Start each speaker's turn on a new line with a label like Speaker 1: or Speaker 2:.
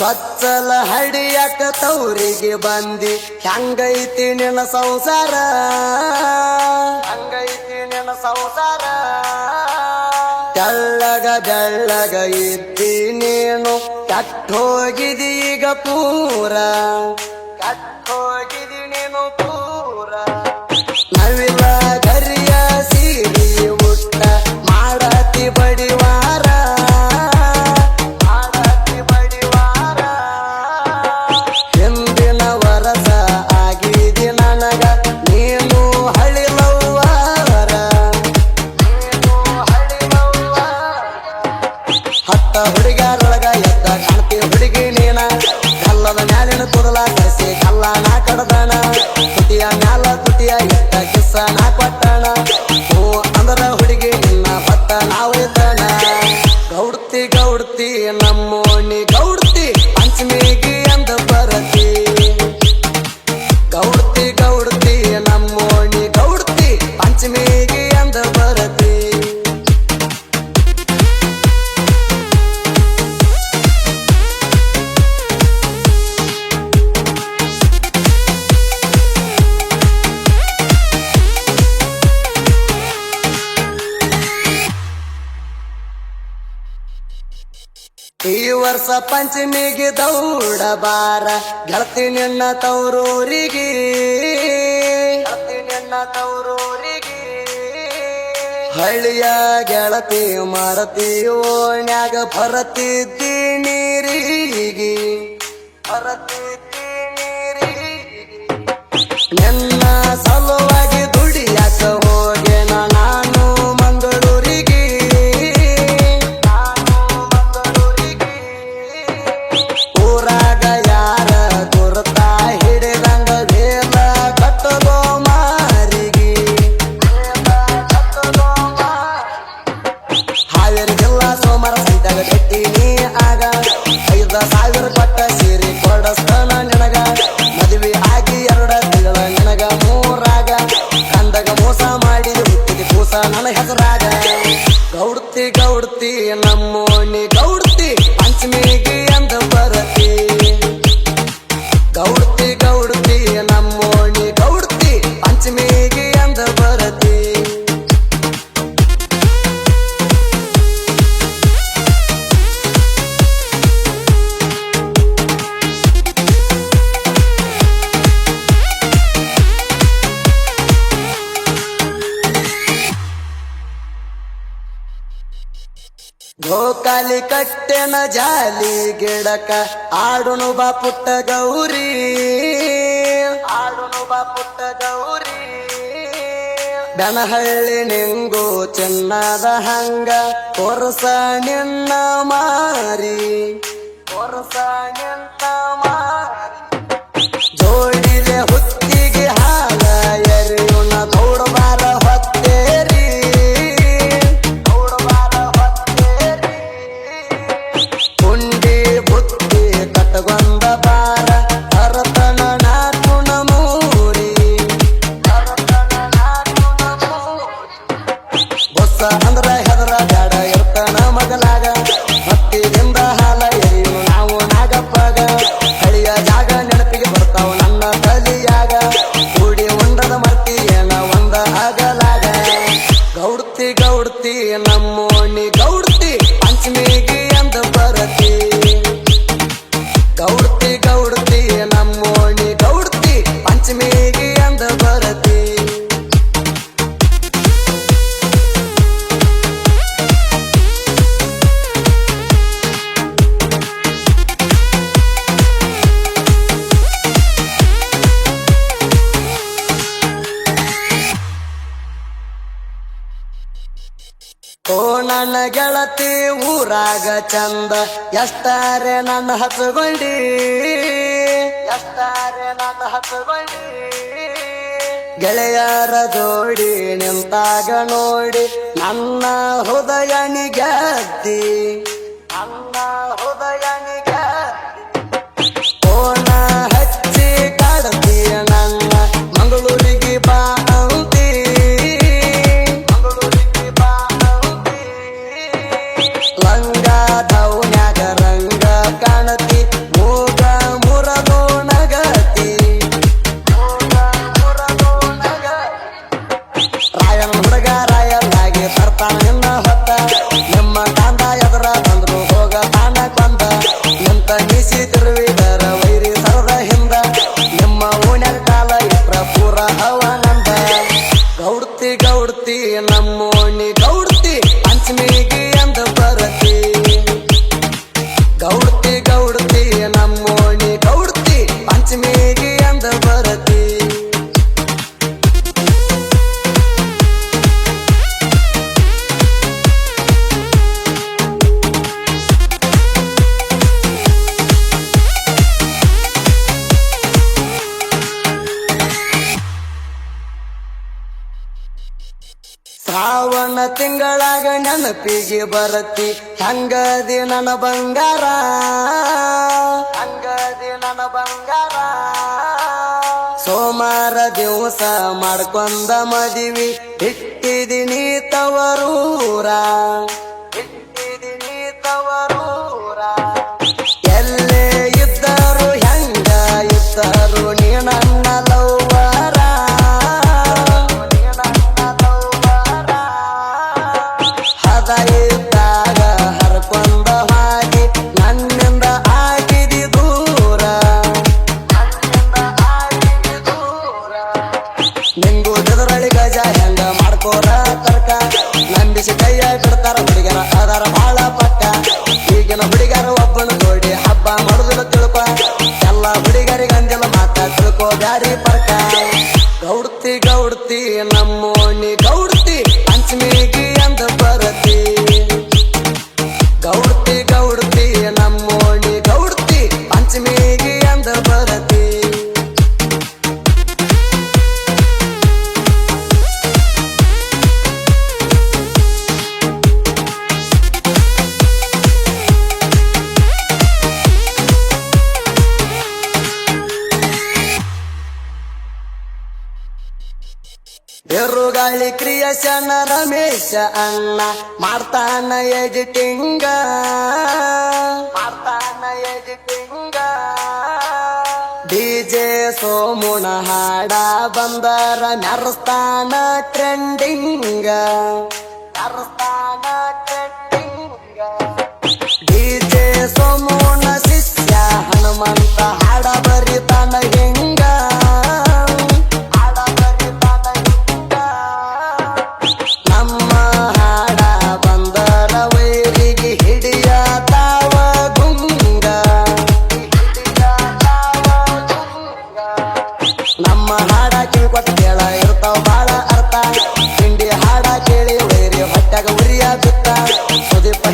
Speaker 1: ಪಚ್ಚಲ ಹಡಿಯಕ ತೌರಿಗೆ ಬಂದಿ ಹೆಂಗೈತಿ ನಿನ್ನ ಸಂಸಾರ ಹಂಗೈತಿ ನಿನ್ನ ಸಂಸಾರ ತೆಳ್ಳಗ ಇದ್ದಿ ನೀನು ಕೆಟ್ಟೋಗಿದಿ ಈಗ ಪೂರ ಕೆಟ್ಟೋಗಿದಿ ನೀನು ಪೂರ ನವಿಲ ಗರಿಯ ಸೀರಿ ಉಟ್ಟ ಮಾಡತಿ ಬಡಿವಾರ ಹಿಂದಿನ ವರಸ ಆಗಿದಿ ನನಗ ನೀನು ಹಳಿಲವ್ವಾರ ಹತ್ತ ಹುಡುಗಾರೊಳಗ ಎದ್ದ ಕಾಣ್ತಿ ಹುಡುಗಿ ನೀನ ಕಲ್ಲದ ಮ್ಯಾಲಿನ ಕುದಲ ಕರೆಸಿ ಕಲ್ಲ ನಾ ಕಡದಣ ತುಟಿಯ ಮ್ಯಾಲ ತುಟಿಯ ಎತ್ತ ಕಿಸ್ಸ ನಾ ಕೊಟ್ಟಣ ಹೂ ಅಂದ್ರ ಹುಡುಗಿ ನಿನ್ನ ಭತ್ತ ನಾವು ಇದ್ದಣ ಗೌಡ್ತಿ ಗೌಡ್ತಿ ನಮ್ಮೋಣಿ ಗೌಡ್ತಿ ಪಂಚಮಿಗಿ ಅಂದ ಬರತಿ ಗೌಡ್ತಿ ಗೌಡ್ತಿ ನಮ್ಮೋಣಿ ಗೌಡ್ತಿ ಪಂಚಮಿಗಿ ಅಂದ ಬರತಿ ಈ ವರ್ಷ ಪಂಚಮಿಗೆ ದೌಡ ಬಾರ ಗೆಳತಿ ನಿನ್ನ ತೌರೂರಿಗೆ ಗೆಳತಿ ನಿನ್ನ ತೌರೂರಿಗೆ ಹಳ್ಳಿಯ ಗೆಳತಿ ಮರತಿ ಓಣ್ಯಾಗ ಭರತಿದ್ದಿ ನೀರಿಗೆ ಭರತಿದ್ದಿ ನೀರಿಗೆ ನಿನ್ನ ಸಲುವಾಗಿ ದುಡಿಯಾಕ ಹೋಗೆನ ನಾನು ಮಂಗಳೂರಿಗೆ ಊರಾಗ ಯಾರ ಗುರುತ ಹಿಡಿದಂಗ ವೇಲ ಕಟ್ಟದೋ ಮಾರಿಗೆ ಹಾವೇರಿಗೆಲ್ಲ ಸೋಮವಾರ ಸಂತ್ಯಾಗ ಭೇಟಿನಿ ಆಗ 5,000 ಕೊಟ್ಟ ಸೀರೆ ಕೊಡಸ್ತನ ನಿನಗ ಮದುವೆ ಆಗಿ 2 ತಿಂಗಳ ನಿನಗ ಮೂರಾಗ ಕಂದಾಗ ಮೋಸ ಮಾಡಿ ಹುಟ್ಟಿದ ಕೂಸ ನನ್ನ ಹೆಸರಾಗ ಗೌಡ್ತಿ ಗೌಡ್ತಿ ನಮ್ಮೋಣಿ ಗೌಡ್ತಿ ಪಂಚಮಿಗಿ ಅಂದ ಬರತಿ ಗೌಡ್ತಿ ಗೌಡ್ತಿ ನಮ್ಮೋಣಿ ಗೌಡ್ತಿ ಪಂಚಮಿಗಿ ಅಂದ ಬರತಿ ಗೋಕಾಲಿ ಕಟ್ಟೆನ ಜಾಲಿ ಗಿಡಕ ಆಡುನು ಬಾ ಪುಟ್ಟ ಗೌರಿ ಆಡುನು ಬಾ ಪುಟ್ಟ ಗೌರಿ ಬೆನಹಳ್ಳಿ ನಿಂಗು ಚಿನ್ನದ ಹಂಗ ಕೊರಸ ನಿನ್ನ ಮಾರಿ ಕೊರಸ ನಿನ್ನ ಮಾರಿ ಜೋಡಿಲೆ ಹುತ್ತಿಗೆ ಹಾಲ ಎರಿಯುನ ದೌಡಬಾರ ಹೊತ್ತೇರಿ ಕುಂಡಿ ಬುತ್ತಿ ಕಟ್ಟಗೊಂದ ಬಾರ ಹರತನ ನಾಟುನ ಮೂರಿ ಬೊಸ್ಸ ಅಂದ್ರ ಹೆದರ ಬ್ಯಾಡ ಇರ್ತನ ಮಗಲಾಗ ಹತ್ತಿದಿಂದ ಹಾಲ ಎರಿಯು ನಾವು ನಾಗಪ್ಪಗ ಹಳಿಯ ಜಾಗ ನೆನಪಿಗೆ ಬರ್ತಾವ ನನ್ನ ತಲಿಯಾಗ ಕೂಡಿ ಉಂಡದ ಮರ್ತಿ ಏನ ಒಂದ ಆಗಲಾಗ ಗೌಡ್ತಿ ಗೌಡ್ತಿ ನಮ್ಮೋಣಿ ಗೌಡ್ತಿ ಪಂಚಮಿಗಿ ಅಂದ ಬರತಿ ಗೌಡ್ತಿ ಗೌಡ್ತಿ ನಮ್ಮೋಣಿ ಗೌಡ್ತಿ ಪಂಚಮಿಗಿ ಅಂದ ಬರತಿ ಓ ನನ್ನ ಗೆಳತಿ ಊರಾಗ ಚಂದ ಎಷ್ಟಾರೆ ನನ್ನ ಹಚ್ಚಗೊಂಡಿ ಎಷ್ಟಾರೆ ನನ್ನ ಹಚ್ಚಗೊಂಡಿ ಗೆಳೆಯರ ಜೋಡಿ ನಿಂತಾಗ ನೋಡಿ ನನ್ನ ಹೃದಯ ನಿಗದ್ದಿ ನನ್ನ ಹೃದಯ ನಿಗದ್ದಿ ಓನ ಹಚ್ಚಿ ಕಾಡತಿ ನನ್ನ ಮಂಗಳೂರಿಗೆ ಬಾ ಅಂತಿ ಮಂಗಳೂರಿಗೆ ಬಾ ಅಂತಿ ಲಂಗ ದೌನ್ಯಾಗ ರಂಗ ಕಾಣತಿ ಹೊತ್ತ ನಿಮ್ಮ ಕಾಂದ ಎದರ ಬಂದ್ರು ಹೋಗ ತಾಣಕ್ ಬಂದ ನಿಂತ ಮೀಸಿ ತಿರುವಿದರ ವೈರಿ ಸರದ ಹಿಂದ ನಿಮ್ಮ ಓಣ್ಯಾಗ ಕಾಲ ಇಟ್ರ ಪೂರ ಅವನಂದ ಗೌಡ್ತಿ ಗೌಡ್ತಿ ನಮ್ಮೋಣಿ ಗೌಡ್ತಿ ಪಂಚಮಿಗೆ ಅಂದ ಬರತಿ ಗೌಡ್ತಿ ಗೌಡ್ತಿ ನಮ್ಮೋಣಿ ಗೌಡ್ತಿ ಪಂಚಮಿಗೆ ಅಂದ ಬರತಿ ಶ್ರಾವಣ ತಿಂಗಳಾಗ ನೆನಪಿಗೆ ಬರತಿ ಹಂಗದಿ ನನ್ನ ಬಂಗಾರ ಹಂಗದಿ ನನ್ನ ಬಂಗಾರ ಸೋಮಾರ ದಿವಸ ಮಾಡ್ಕೊಂಡ ಮದಿವಿ ಇಟ್ಟಿದಿನಿ ತವರೂರ ಇಟ್ಟಿದಿನಿ ತವರೂರ ಎಲ್ಲೇ ಇದ್ದರು ಹೆಂಗ ಇದ್ದರು ನೀ ನನ್ನ ಲವ್ವರ ಹದ ಇದ್ದಾಗ ಹರ್ಕೊಂಡ ಹಾಗೆ ನನ್ನಿಂದ ಆಗಿದಿ ದೂರ ನಿಂಗು ಎದುರಳಿ ಗಜ ಹೆಂಗ ಮಾಡ್ಕೋರ ತರ್ಕ ನಂಬಿಸಿ ಕೈಯ ಬಿಡ್ತಾರ ಹುಡುಗರ ಅದರ ಬಾಳ ಪಕ್ಕ ಈಗಿನ ಹುಡುಗರ ಒಬ್ಬನ ನೋಡಿ ಹಬ್ಬ ಮಾಡುದಿಲ್ಲ ತಿಳ್ಕೊ ಎಲ್ಲ ಹುಡುಗರಿಗೆ ಅಂದಿಲ್ಲ ಮಾತ ತಿಳ್ಕೊ ಬ್ಯಾರಿ ಪರ್ಕ ಗೌಡ್ತಿ ಗೌಡ್ತಿ ನಮ್ಮೋಣಿ ಗೌಡ್ತಿ ಪಂಚಮಿಗೆ ಅಂದ ಬರತಿ ಗೌಡ್ತಿ ಗೌಡ್ತಿ ನಮ್ಮೋಣಿ ಗೌಡ್ತಿ ಪಂಚಮಿಗೆ ಅಂದ ಬರತಿ ಬೇರುಗಾಳಿ ಕ್ರಿಯೇಷನ್ ರಮೇಶ ಅಣ್ಣ ಮಾಡ್ತಾನ ಎಡಿಟಿಂಗ ಮಾಡ್ತಾನ ಎಡಿಟಿಂಗ ಡಿಜೆ ಸೋಮುಣ ಹಾಡ ಬಂದರ ಮೆರಸ್ತಾನ ಟ್ರೆಂಡಿಂಗ ಮೆರಸ್ತಾನ ಟ್ರೆಂಡಿಂಗ ಡಿಜೆ ಸೋಮುಣ ಶಿಷ್ಯ ಹನುಮಂತ ಹಾಡ ಬರಿತಾನ ಹೆಂಗ ನಮ್ಮ ಹಾಡ ಬಂದರ ವೈರಿಗೆ ಹಿಡಿಯ ತಾವ ಗುಂಗ ನಮ್ಮ ಹಾಡ ಕೇಳ್ಕೊತ ಕೇಳ ಇರ್ತಾವ ಬಾಳ ಅರ್ಥ ಹಿಂಡಿ ಹಾಡ ಕೇಳಿ ವೈರಿ ಹೊಟ್ಟಾಗ ಉರಿಯ ಬಿತ್ತ ಸುದೀಪ